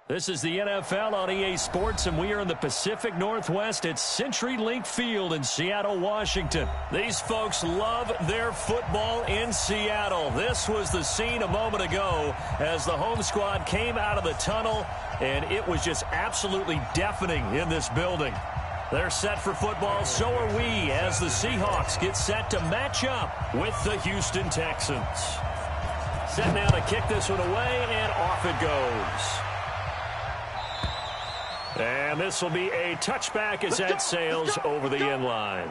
This is the NFL on EA Sports, and we are in the Pacific Northwest at CenturyLink Field in Seattle, Washington. These folks love their football in Seattle. This was the scene a moment ago as the home squad came out of the tunnel, and it was just absolutely deafening in this building. They're set for football, so are we, as the Seahawks get set to match up with the Houston Texans. Set now to kick this one away, and off it goes. And this will be a touchback as that sails over the end line.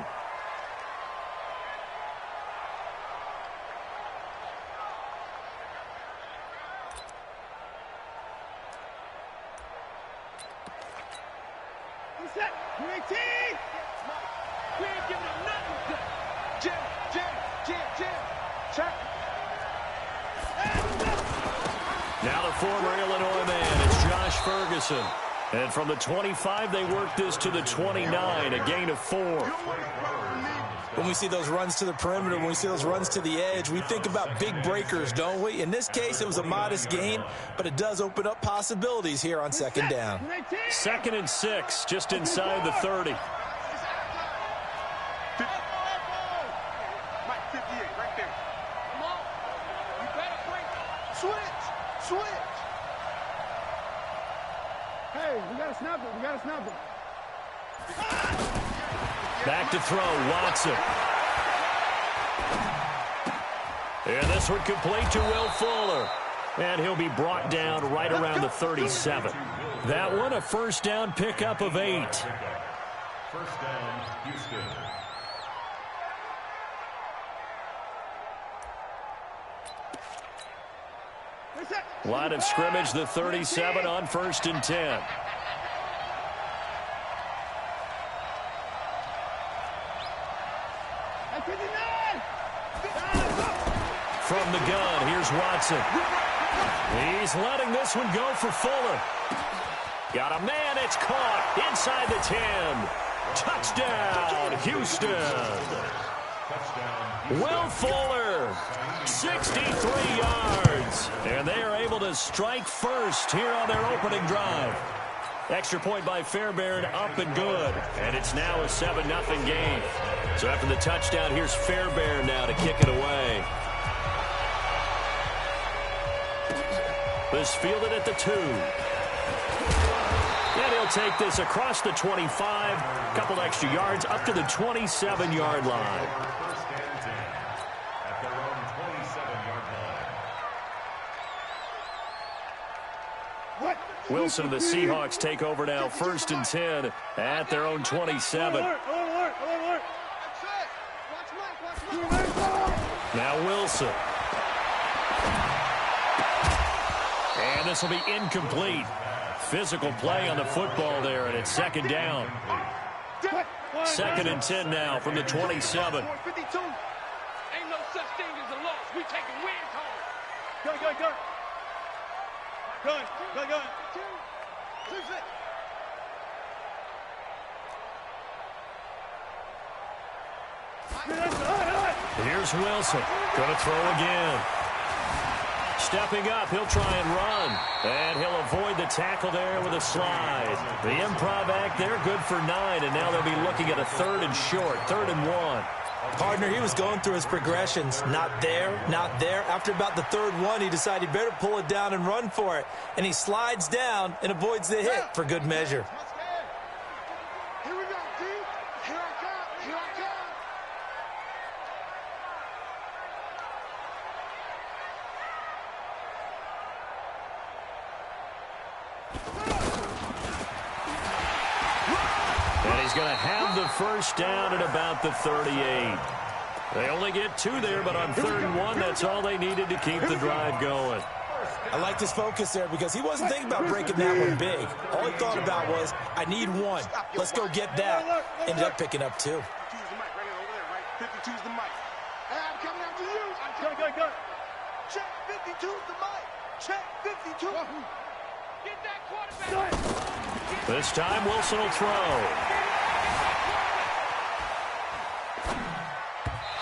Now the former Illinois man, it's Josh Ferguson. And from the 25, they work this to the 29, a gain of 4. When we see those runs to the perimeter, when we see those runs to the edge, we think about big breakers, don't we? In this case, it was a modest gain, but it does open up possibilities here on second down. 2nd and 6, just inside the 30. Back to throw, Watson. And this one complete to Will Fuller. And he'll be brought down right around the 37. That one, a first down pickup of 8. First down, Houston. Line of scrimmage, the 37 on 1st and 10. From the gun, here's Watson. He's letting this one go for Fuller. Got a man, it's caught inside the 10. Touchdown, Houston. Will Fuller, 63 yards. And they are able to strike first here on their opening drive. Extra point by Fairbairn, up and good. And it's now a 7-0 game. So after the touchdown, here's Fairbairn now to kick it away. This fielded at the 2. And he'll take this across the 25. A couple extra yards up to the 27-yard line. First and 10 at their own 27-yard line. Wilson and the Seahawks take over now, 1st and 10 at their own 27. Now Wilson. And this will be incomplete. Physical play on the football there, and it's 2nd down. 2nd and 10 now from the 27. Ain't no such thing as a loss. We taking wins home. Go. Here's Wilson. Going to throw again. Stepping up, he'll try and run. And he'll avoid the tackle there with a slide. The improv act there, good for 9. And now they'll be looking at a 3rd and short, 3rd and 1. Partner, he was going through his progressions. Not there, not there. After about the 3rd one, he decided he better pull it down and run for it. And he slides down and avoids the hit for good measure. Here we go, D. Here I come. And he's going to have the first down at about the 38. They only get 2 there, but on 3rd and 1, that's all they needed to keep the drive going. I liked his focus there because he wasn't thinking about breaking that one big. All he thought about was, I need 1. Let's go get that. Ended up picking up 2. 52's the mic right over there, right? 52's the mic. Hey, I'm coming after you. Go. Check 52's the mic. Check 52. Get that quarterback. This time, Wilson will throw.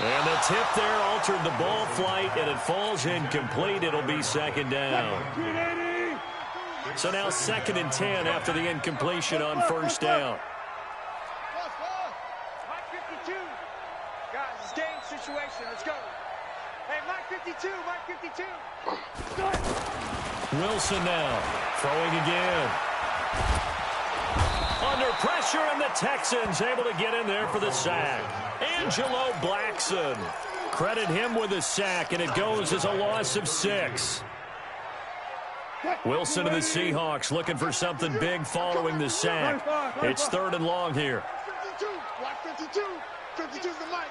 And the tip there altered the ball flight, and it falls incomplete. It'll be 2nd down. So now 2nd and 10 after the incompletion on first down. Mike 52. Guys, it's game situation. Let's go. Hey, Mike 52. Mike 52. Wilson now throwing again. Under pressure, and the Texans able to get in there for the sack. Angelo Blackson. Credit him with a sack, and it goes as a loss of 6. Wilson and the Seahawks looking for something big following the sack. It's 3rd and long here. 52. Watch 52. 52's the mic.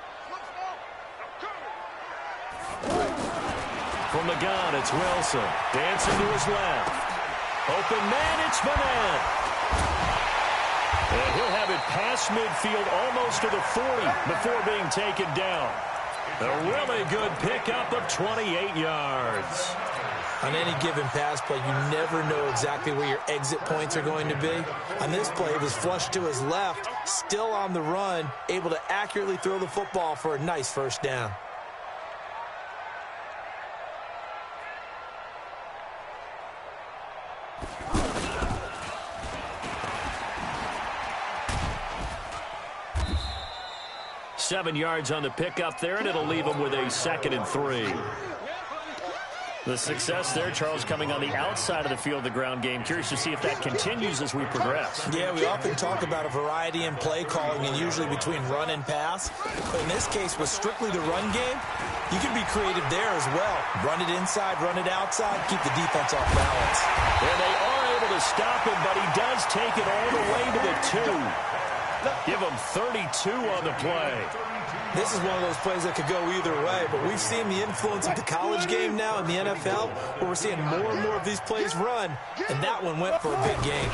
From the gun, it's Wilson. Dancing to his left. Open man, it's Madden. And he'll have it past midfield almost to the 40 before being taken down. A really good pickup of 28 yards. On any given pass play, you never know exactly where your exit points are going to be. On this play, it was flushed to his left, still on the run, able to accurately throw the football for a nice first down. Seven yards on the pickup there, and it'll leave him with a 2nd and 3. The success there, Charles, coming on the outside of the field, the ground game. Curious to see if that continues as we progress. Yeah, we often talk about a variety in play calling and usually between run and pass. But in this case, with strictly the run game, you can be creative there as well. Run it inside, run it outside, keep the defense off balance. And they are able to stop him, but he does take it all the way to the 2. Give him 32 on the play. This is one of those plays that could go either way, but we've seen the influence of the college game now in the NFL, where we're seeing more and more of these plays run, and that one went for a big gain.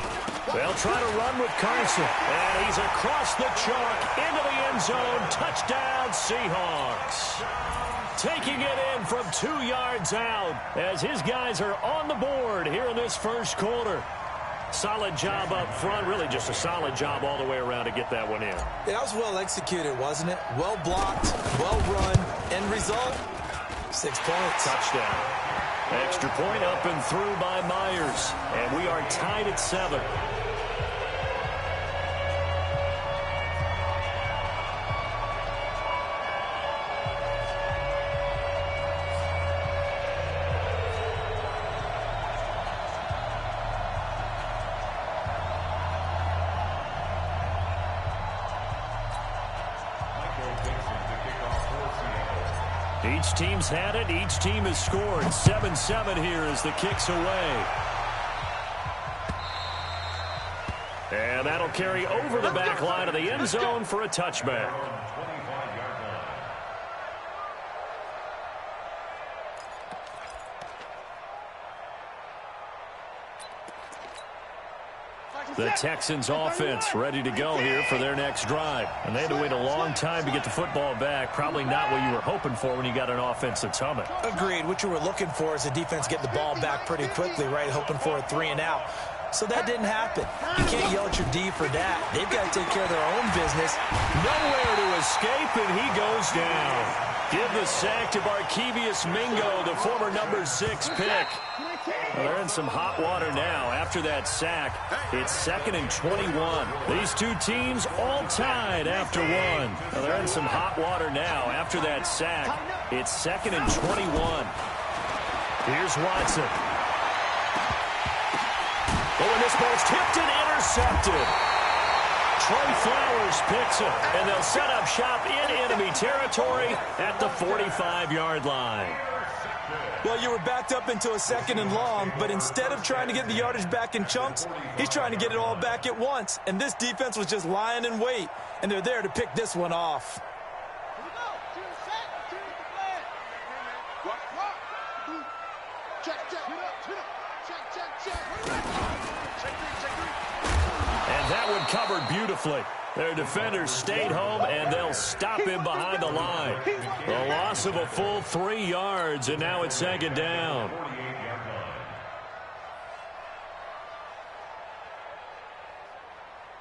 They'll try to run with Carson, and he's across the chalk into the end zone. Touchdown, Seahawks. Taking it in from 2 yards out as his guys are on the board here in this first quarter. Solid job up front, really just a solid job all the way around to get that one in. That was well executed, wasn't it? Well blocked, well run, end result, 6 points. Touchdown. Extra point up and through by Myers, and we are tied at 7. Each team's had it. Each team has scored. 7-7 here as the kick's away. And that'll carry over the back line of the end zone for a touchback. The Texans offense ready to go here for their next drive. And they had to wait a long time to get the football back. Probably not what you were hoping for when you got an offense that's humming. Agreed. What you were looking for is the defense get the ball back pretty quickly, right? Hoping for a 3 and out. So that didn't happen. You can't yell at your D for that. They've got to take care of their own business. Nowhere to escape, and he goes down. Give the sack to Barkevious Mingo, the former number 6 pick. Well, they're in some hot water now. After that sack, it's 2nd and 21. These two teams all tied after one. Well, they're in some hot water now. After that sack, it's 2nd and 21. Here's Watson. Oh, and this ball's tipped and intercepted. Trey Flowers picks it, and they'll set up shop in enemy territory at the 45-yard line. Well, you were backed up into a 2nd and long, but instead of trying to get the yardage back in chunks, he's trying to get it all back at once. And this defense was just lying in wait, and they're there to pick this one off. And that one covered beautifully. Their defenders stayed home, and they'll stop him behind the line. A loss of a full 3 yards, and now it's 2nd down.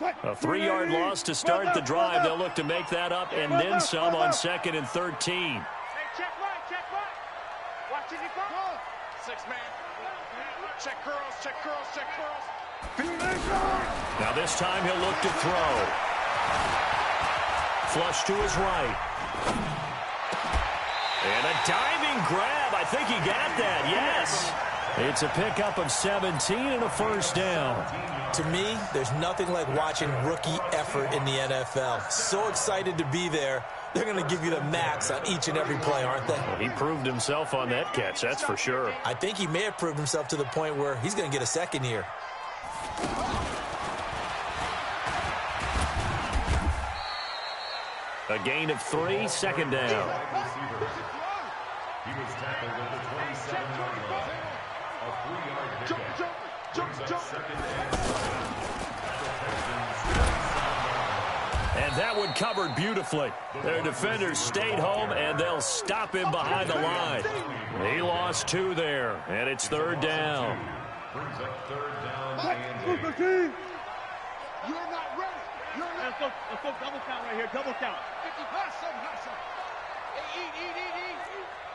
A 3-yard loss to start the drive. They'll look to make that up and then some on 2nd and 13. Hey, check right, check right. Watch it, 6 man. Check curls, check curls, check curls. Now this time he'll look to throw. Flush to his right. And a diving grab. I think he got that, yes. It's a pickup of 17 and a first down. To me, there's nothing like watching rookie effort in the NFL. So excited to be there. They're going to give you the max on each and every play, aren't they? Well, he proved himself on that catch, that's for sure. I think he may have proved himself to the point where he's going to get a second here. A gain of 3, second down. He was tackled at the 27-yard line. A 3-yard pickup. Brings up second and 7. And that one covered beautifully. Their defenders stayed home, and they'll stop him behind the line. He lost 2 there, and it's third down. Brings up third down and 8. You're not ready. Let's go double count right here. Double count. 50 plus some. Eat.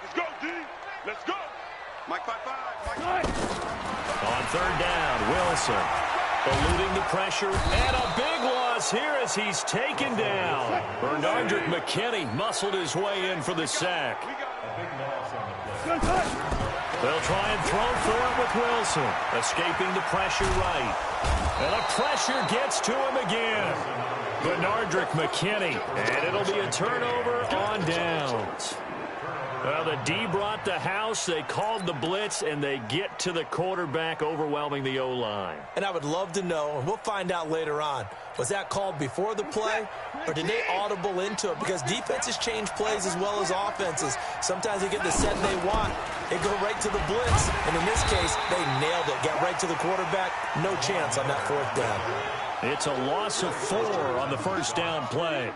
Let's go, D. Let's go. Mike 5-5. On third down, Wilson eluding the pressure, and a big loss here as he's taken down. Bernardrick McKinney muscled his way in for the sack. A big loss on the play. They'll try and throw for it with Wilson, escaping the pressure right. And the pressure gets to him again. Bernardrick McKinney, and it'll be a turnover on downs. Well, the D brought the house, they called the blitz, and they get to the quarterback, overwhelming the O-line. And I would love to know, and we'll find out later on, was that called before the play, or did they audible into it? Because defenses change plays as well as offenses. Sometimes they get the set they want, they go right to the blitz, and in this case, they nailed it. Got right to the quarterback, no chance on that fourth down. It's a loss of 4 on the first down play.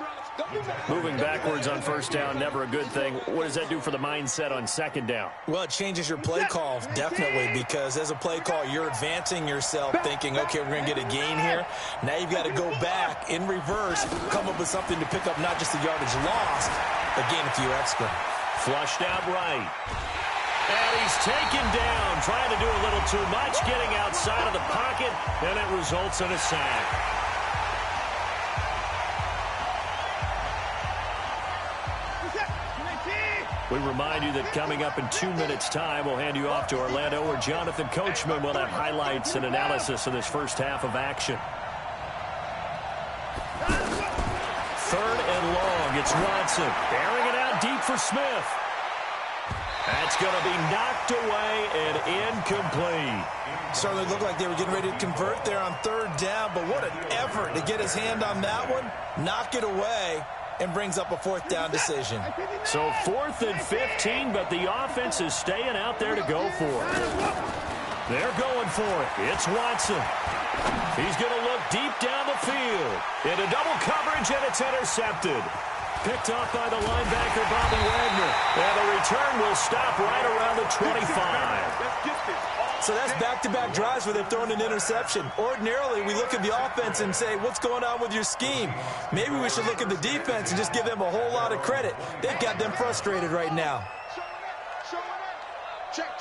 Moving backwards on first down, never a good thing. What does that do for the mindset on second down? Well, it changes your play call, definitely, because as a play call, you're advancing yourself thinking, okay, we're going to get a gain here. Now you've got to go back in reverse, come up with something to pick up not just the yardage lost, but gain a few extra. Flushed out right. And he's taken down, trying to do a little too much, getting outside of the pocket, and it results in a sack. We remind you that coming up in 2 minutes' time, we'll hand you off to Orlando, where Jonathan Coachman will have highlights and analysis of this first half of action. Third and long, it's Watson, airing it out deep for Smith. That's going to be knocked away and incomplete. Certainly looked like they were getting ready to convert there on third down, but what an effort to get his hand on that one, knock it away, and brings up a fourth down decision. So 4th and 15, but the offense is staying out there to go for it. They're going for it. It's Watson. He's going to look deep down the field. Into double coverage, and it's intercepted. Picked off by the linebacker, Bobby Wagner. And the return will stop right around the 25. So that's back-to-back drives where they've thrown an interception. Ordinarily, we look at the offense and say, what's going on with your scheme? Maybe we should look at the defense and just give them a whole lot of credit. They've got them frustrated right now. Check.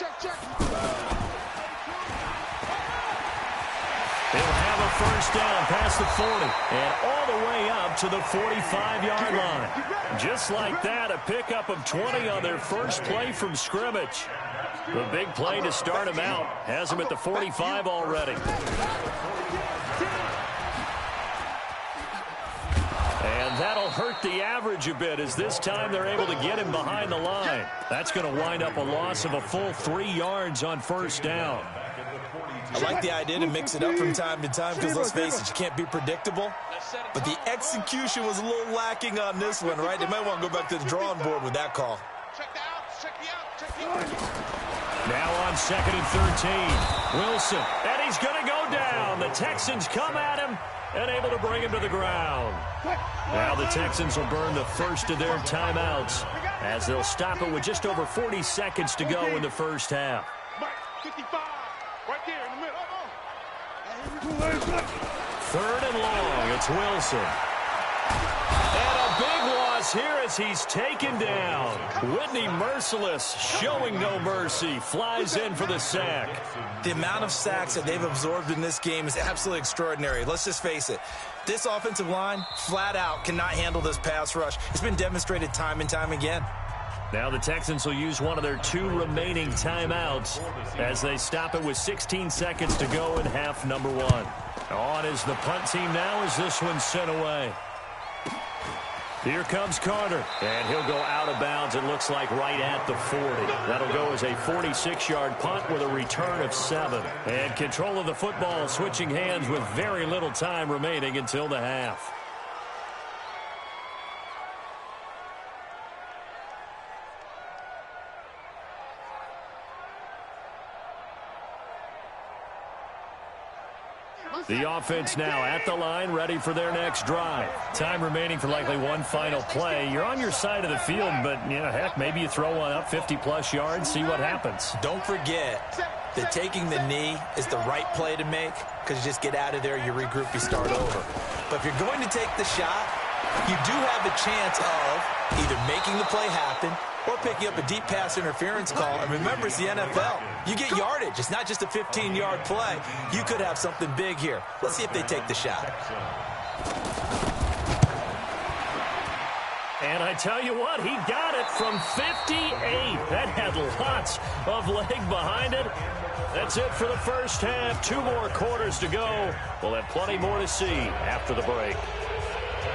They'll have a first down past the 40 and all the way up to the 45-yard line. Just like that, a pickup of 20 on their first play from scrimmage. The big play to start him out has him at the 45 already. And that'll hurt the average a bit, as this time they're able to get him behind the line. That's going to wind up a loss of a full 3 yards on first down. I like the idea to mix it up from time to time because, let's face it, you can't be predictable. But the execution was a little lacking on this one, right? They might want to go back to the drawing board with that call. Now on 2nd and 13, Wilson, and he's going to go down. The Texans come at him and able to bring him to the ground. Now the Texans will burn the first of their timeouts as they'll stop it with just over 40 seconds to go in the first half. 55, right there in the middle. 3rd and long, it's Wilson. And a big loss here as he's taken down. Whitney merciless, showing no mercy, flies in for the sack. The amount of sacks that they've absorbed in this game is absolutely extraordinary. Let's just face it. This offensive line, flat out, cannot handle this pass rush. It's been demonstrated time and time again. Now the Texans will use one of their 2 remaining timeouts as they stop it with 16 seconds to go in half number 1. On is the punt team now as this one's sent away. Here comes Carter, and he'll go out of bounds, it looks like right at the 40. That'll go as a 46-yard punt with a return of 7. And control of the football switching hands with very little time remaining until the half. The offense now at the line, ready for their next drive. Time remaining for likely one final play. You're on your side of the field, but, heck, maybe you throw one up 50-plus yards, see what happens. Don't forget that taking the knee is the right play to make because you just get out of there, you regroup, you start over. But if you're going to take the shot, you do have a chance of either making the play happen or picking up a deep pass interference call. And remember, it's the NFL. You get yardage. It's not just a 15-yard play. You could have something big here. Let's see if they take the shot. And I tell you what, he got it from 58. That had lots of leg behind it. That's it for the first half. 2 more quarters to go. We'll have plenty more to see after the break.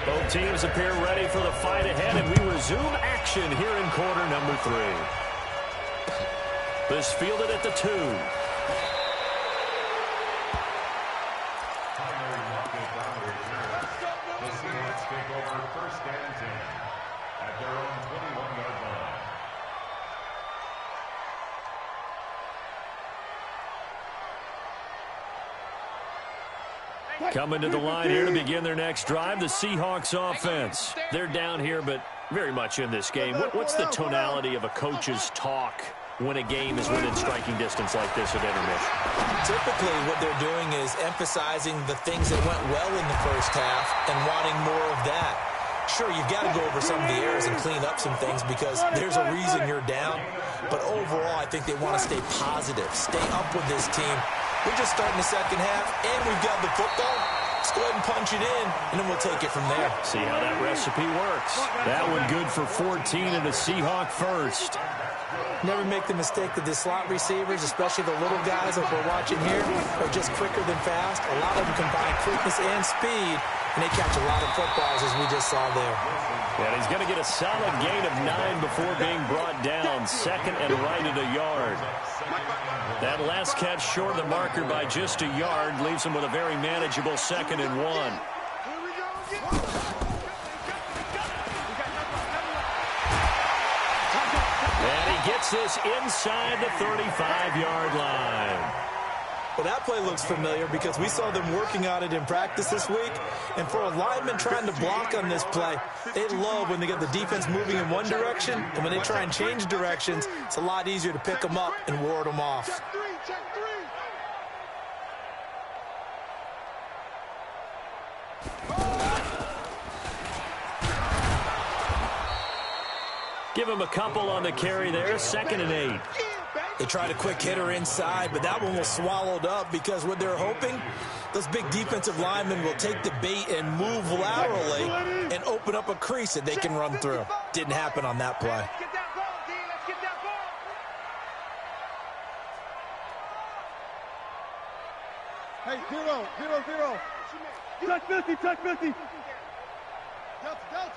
Both teams appear ready for the fight ahead, and we resume action here in quarter number 3. This fielded at the 2. The Seahawks take over first and 10 at their own 21-yard line. Coming to the line here to begin their next drive, the Seahawks offense. They're down here, but very much in this game. What's the tonality of a coach's talk when a game is within striking distance like this at intermission? Typically, what they're doing is emphasizing the things that went well in the first half and wanting more of that. Sure, you've got to go over some of the errors and clean up some things because there's a reason you're down. But overall, I think they want to stay positive, stay up with this team. We're just starting the second half, and we've got the football. Let's go ahead and punch it in, and then we'll take it from there. See how that recipe works. That one good for 14 and a Seahawk first. Never make the mistake that the slot receivers, especially the little guys like we're watching here, are just quicker than fast. A lot of them combine quickness and speed, and they catch a lot of footballs, as we just saw there. And he's going to get a solid gain of 9 before being brought down. Second and right at a yard. That last catch short of the marker by just a yard leaves him with a very manageable 2nd and 1. And he gets this inside the 35-yard line. Well, that play looks familiar because we saw them working on it in practice this week. And for a lineman trying to block on this play, they love when they get the defense moving in one direction. And when they try and change directions, it's a lot easier to pick them up and ward them off. Check three. Give him a couple on the carry there. 2nd and 8. They tried a quick hitter inside, but that one was swallowed up because what they're hoping, those big defensive linemen will take the bait and move laterally and open up a crease that they can run through. Didn't happen on that play. Get that ball, D. Let's get that ball. Hey, 0. Touch 50, touch 50. Delta.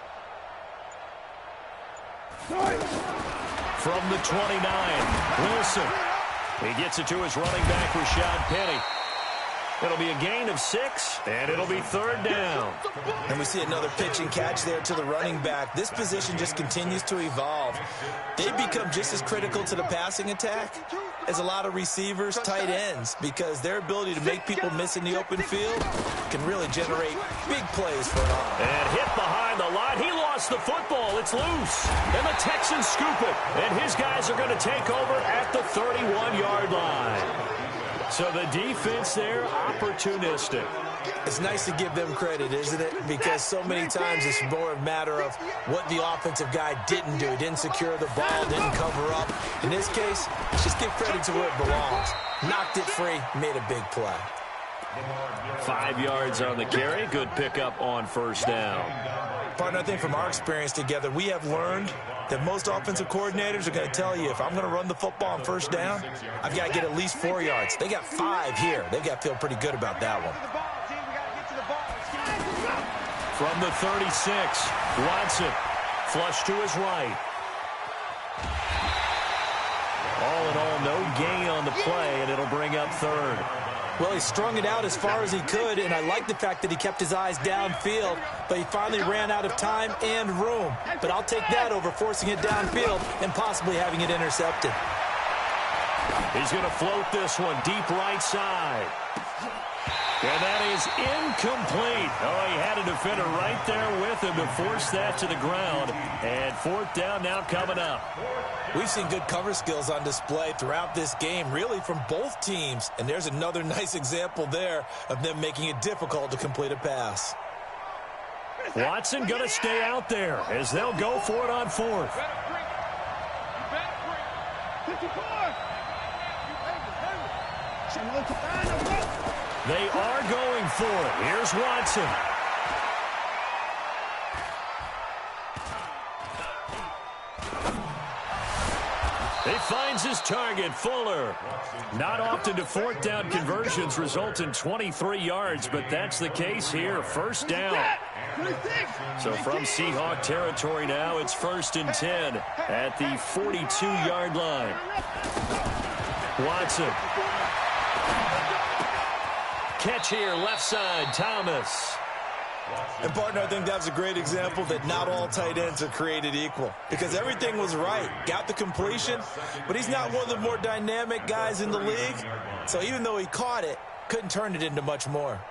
From the 29, Wilson. He gets it to his running back, Rashad Penny. It'll be a gain of 6, and it'll be 3rd down. And we see another pitch and catch there to the running back. This position just continues to evolve. They become just as critical to the passing attack as a lot of receivers, tight ends, because their ability to make people miss in the open field can really generate big plays for an offense. And hit behind the line. He lost the football. It's loose. And the Texans scoop it. And his guys are going to take over at the 31-yard line. So the defense there, opportunistic. It's nice to give them credit, isn't it? Because so many times it's more a matter of what the offensive guy didn't do. He didn't secure the ball, didn't cover up. In this case, let's just give credit to where it belongs. Knocked it free, made a big play. 5 yards on the carry. Good pickup on first down. Partner, I think from our experience together, we have learned that most offensive coordinators are going to tell you, if I'm going to run the football on first down, I've got to get at least 4 yards. They got 5 here. They've got to feel pretty good about that one. From the 36, Watson, flush to his right. All in all, no gain on the play, and it'll bring up third. Well, he strung it out as far as he could, and I like the fact that he kept his eyes downfield, but he finally ran out of time and room. But I'll take that over forcing it downfield and possibly having it intercepted. He's going to float this one deep right side. And that is incomplete. Oh, he had a defender right there with him to force that to the ground. And fourth down now coming up. We've seen good cover skills on display throughout this game, really from both teams. And there's another nice example there of them making it difficult to complete a pass. Watson going to stay out there as they'll go for it on fourth. They are going for it. Here's Watson. He finds his target, Fuller. Not often do fourth down conversions result in 23 yards, but that's the case here. First down. So from Seahawk territory now, it's 1st and 10 at the 42-yard line. Watson. Catch here, left side, Thomas. And, partner, I think that's a great example that not all tight ends are created equal, because everything was right. Got the completion, but he's not one of the more dynamic guys in the league. So even though he caught it, couldn't turn it into much more.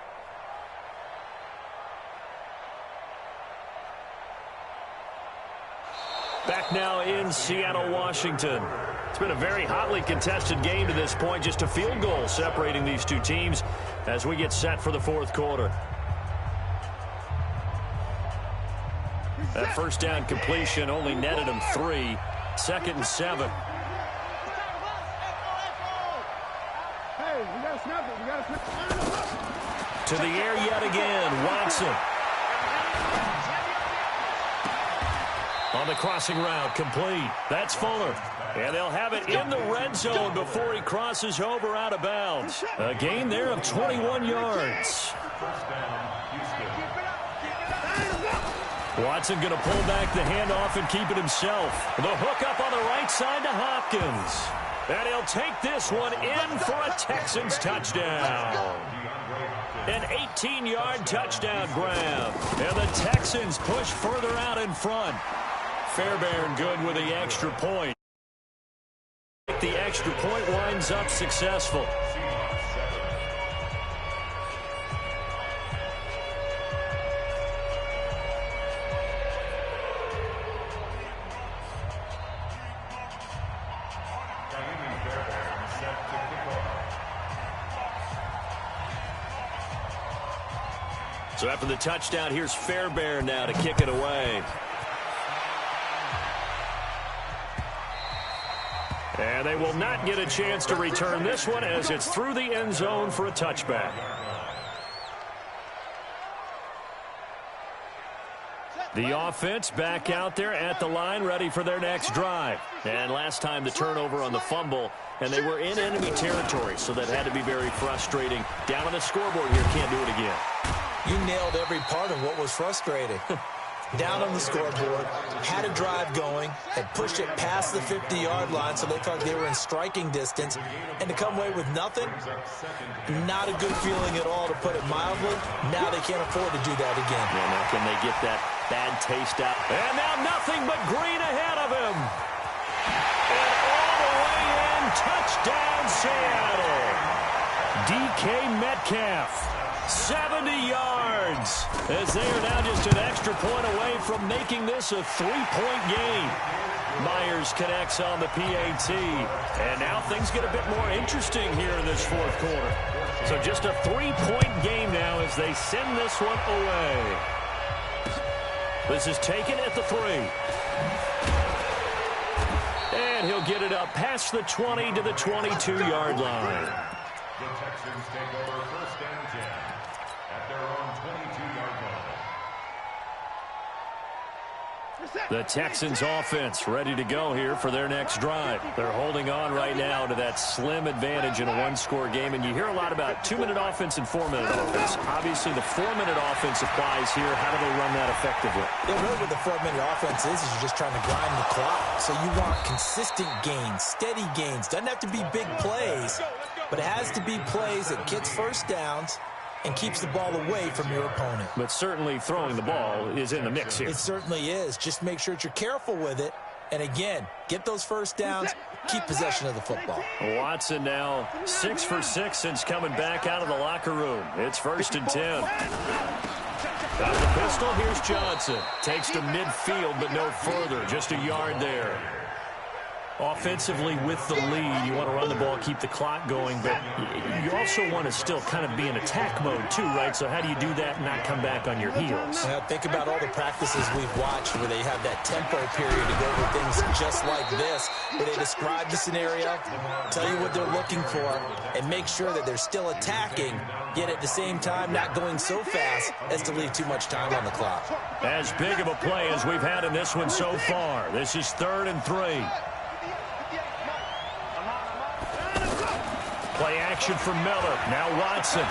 Back now in Seattle, Washington. It's been a very hotly contested game to this point. Just a field goal separating these two teams as we get set for the fourth quarter. That first down completion only netted him 3. 2nd and 7. To the air yet again, Watson. On the crossing route, complete. That's Fuller. And they'll have it in the red zone before he crosses over out of bounds. A gain there of 21 yards. Watson going to pull back the handoff and keep it himself. The hook up on the right side to Hopkins. And he'll take this one in for a Texans touchdown. An 18-yard touchdown grab. And the Texans push further out in front. Fairbairn good with the extra point. The extra point winds up successful. So after the touchdown, here's Fairbairn now to kick it away. And they will not get a chance to return this one as it's through the end zone for a touchback. The offense back out there at the line, ready for their next drive. And last time the turnover on the fumble, and they were in enemy territory, so that had to be very frustrating. Down on the scoreboard here, can't do it again. You nailed every part of what was frustrating. Down on the scoreboard, had a drive going, had pushed it past the 50-yard line so they felt they were in striking distance, and to come away with nothing, not a good feeling at all, to put it mildly. Now they can't afford to do that again. Yeah, now can they get that bad taste out? And now nothing but green ahead of him. And all the way in, touchdown Seattle. DK Metcalf. 70 yards, as they are now just an extra point away from making this a 3-point game. Myers connects on the PAT, and now things get a bit more interesting here in this fourth quarter. So just a 3-point game now as they send this one away. This is taken at the 3. And he'll get it up past the 20 to the 22-yard line. The Texans take over first and 10 at their own 22-yard line. The Texans offense ready to go here for their next drive. They're holding on right now to that slim advantage in a one-score game. And you hear a lot about 2-minute offense and 4-minute offense. Obviously, the 4-minute offense applies here. How do they run that effectively? Yeah, really what the 4-minute offense is you're just trying to grind the clock. So you want consistent gains, steady gains. Doesn't have to be big plays, but it has to be plays that gets first downs and keeps the ball away from your opponent. But certainly throwing the ball is in the mix here. It certainly is. Just make sure that you're careful with it. And again, get those first downs, keep possession of the football. Watson now 6 for 6 since coming back out of the locker room. It's 1st and 10. Got the pistol, here's Johnson. Takes to midfield, but no further. Just a yard there. Offensively with the lead, you want to run the ball, keep the clock going, but you also want to still kind of be in attack mode too, right? So how do you do that and not come back on your heels? Think about all the practices we've watched where they have that tempo period to go over things just like this, where they describe the scenario, tell you what they're looking for, and make sure that they're still attacking, yet at the same time not going so fast as to leave too much time on the clock. As big of a play as we've had in this one so far. This is 3rd and 3. Play action for Miller. Now Watson.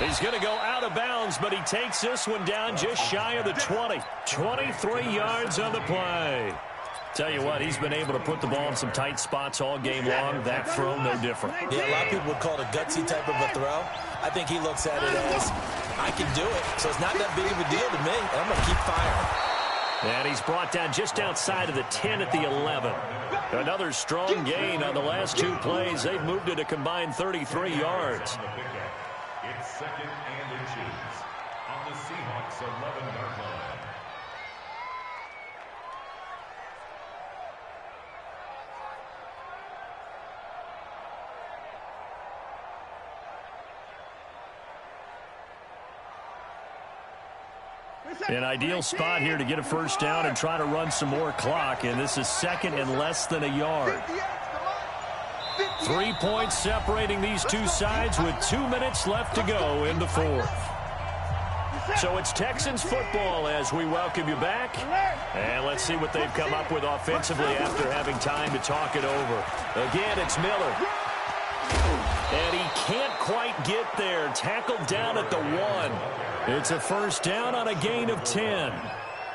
He's going to go out of bounds, but he takes this one down just shy of the 20. 23 yards on the play. Tell you what, he's been able to put the ball in some tight spots all game long. That throw, no different. Yeah, a lot of people would call it a gutsy type of a throw. I think he looks at it as, I can do it, so it's not that big of a deal to me, and I'm going to keep firing. And he's brought down just outside of the 10 at the 11. Another strong gain on the last 2 plays. They've moved it a combined 33 yards. It's 2nd and inches on the Seahawks 11-yard line. An ideal spot here to get a first down and try to run some more clock, and this is 2nd and less than a yard. 3 points separating these two sides with 2 minutes left to go in the fourth. So it's Texans football as we welcome you back. And let's see what they've come up with offensively after having time to talk it over. Again, it's Miller. And he can't quite get there. Tackled down at the 1. It's a first down on a gain of 10.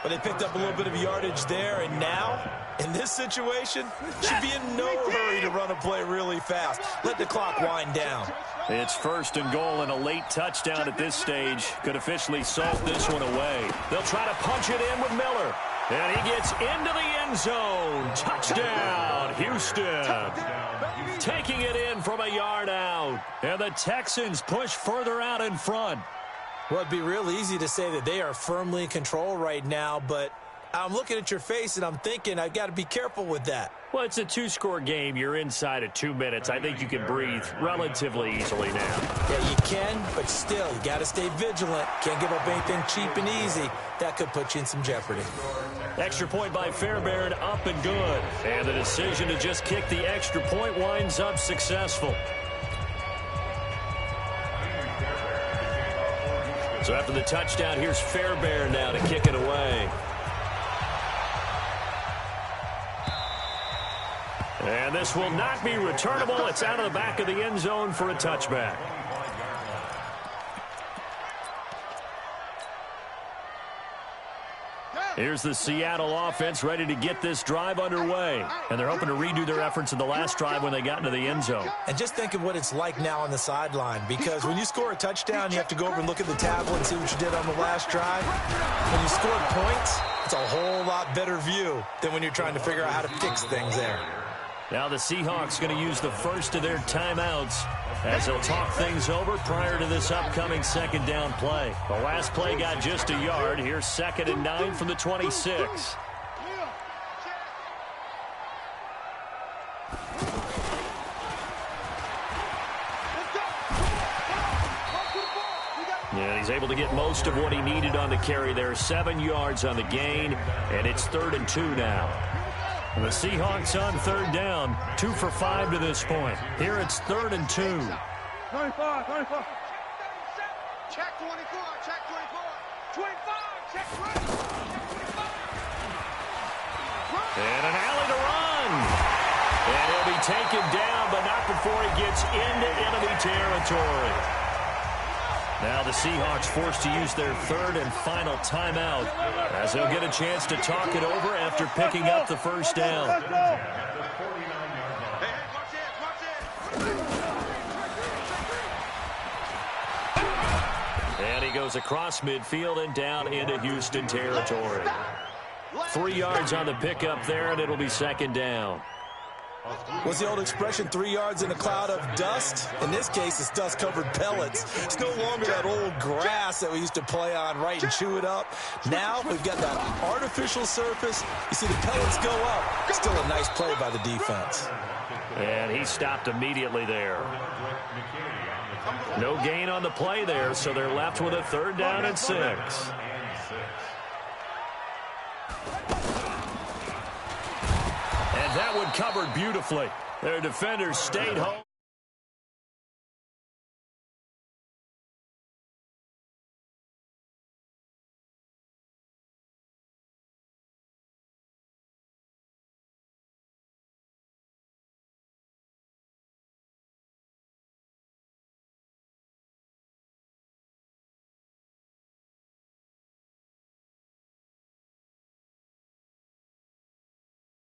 But they picked up a little bit of yardage there, and now, in this situation, should be in no hurry to run a play really fast. Let the clock wind down. It's 1st and goal, and a late touchdown at this stage could officially salt this one away. They'll try to punch it in with Miller. And he gets into the end zone. Touchdown, Houston. Taking it in from a yard out. And the Texans push further out in front. Well, it'd be real easy to say that they are firmly in control right now, but I'm looking at your face and I'm thinking I've got to be careful with that. Well, it's a 2-score game. You're inside of 2 minutes. I think you can breathe relatively easily now. Yeah, you can, but still, you got to stay vigilant. Can't give up anything cheap and easy. That could put you in some jeopardy. Extra point by Fairbairn, up and good. And the decision to just kick the extra point winds up successful. So after the touchdown, here's Fairbairn now to kick it away. And this will not be returnable. It's out of the back of the end zone for a touchback. Here's the Seattle offense ready to get this drive underway. And they're hoping to redo their efforts in the last drive when they got into the end zone. And just think of what it's like now on the sideline, because when you score a touchdown, you have to go over and look at the tablet and see what you did on the last drive. When you score points, it's a whole lot better view than when you're trying to figure out how to fix things there. Now the Seahawks going to use the first of their timeouts as they'll talk things over prior to this upcoming second down play. The last play got just a yard. Here's 2nd and 9 from the 26. Yeah, he's able to get most of what he needed on the carry there. 7 yards on the gain, and it's 3rd and 2 now. And the Seahawks on 3rd down, 2 for 5 to this point. Here it's 3rd and 2. 25, 25. Check 24, check 24. 25, check 20. And an alley to run. And he'll be taken down, but not before he gets into enemy territory. Now the Seahawks forced to use their 3rd and final timeout as they'll get a chance to talk it over after picking up the first down. And he goes across midfield and down into Houston territory. 3 yards on the pickup there, and it'll be 2nd down. What's the old expression, 3 yards in a cloud of dust? In this case, it's dust-covered pellets. It's no longer that old grass that we used to play on, right, and chew it up. Now we've got that artificial surface. You see the pellets go up. Still a nice play by the defense. And he stopped immediately there. No gain on the play there, so they're left with a 3rd down and 6. And that one covered beautifully. Their defenders stayed home.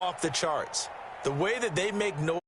Off the charts. The way that they make noise.